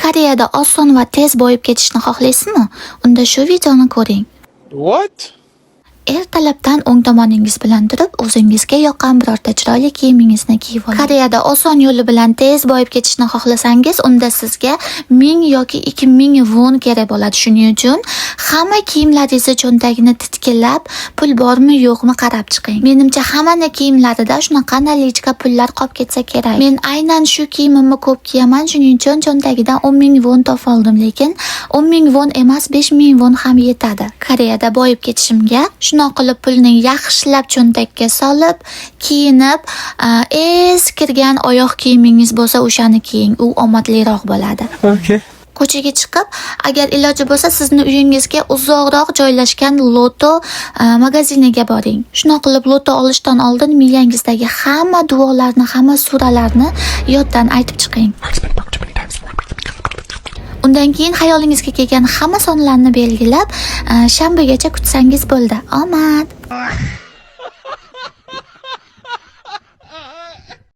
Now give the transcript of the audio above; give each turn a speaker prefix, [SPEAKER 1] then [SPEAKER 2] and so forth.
[SPEAKER 1] Koreyada oson va tez boyib ketishni xohlaysizmi? Unda shu videoni ko'ring.
[SPEAKER 2] What?
[SPEAKER 1] Ertalabdan o'ng tomoningiz bilan turib, o'zingizga yoqqan birorta chiroyli kiyimingizni kiyib oling. Koreyada oson yo'li bilan tez boyib ketishni xohlasangiz, unda sizga 1000 yoki 2000 won kerak bo'ladi. Shuning uchun hamma kiyimlaringizni cho'ntagini titkilab, pul bormi yo'qmi qarab chiqing. Menimcha hammani kiyimlarida shunaqa nalichka pullar qolib ketsa kerak. Men aynan shu kiyimimni ko'p kiyaman, shuning uchun cho'ntagidan 10000 won topib oldim, lekin 10000 won emas, 5000 won ham yetadi. Koreyada boyib ketishimga shunday qilib pulni yaxshilab cho'ntakka solib, kiyinib, eskirgan oyoq kiyimingiz bo'lsa, o'shani kiying. U omadliroq bo'ladi.
[SPEAKER 2] Okay.
[SPEAKER 1] Ko'chaga chiqib, agar iloji bo'lsa, sizni uyingizga uzoqroq joylashgan loto magaziniga boring. Shunday qilib loto olishdan oldin miyangizdagi hamma duolarni, hamma suralarni yoddan aytib chiqing. Undan keyin xayolingizga kelgan hamma sonlarni belgilab, shanbagacha kutsangiz bo'ldi. Omad!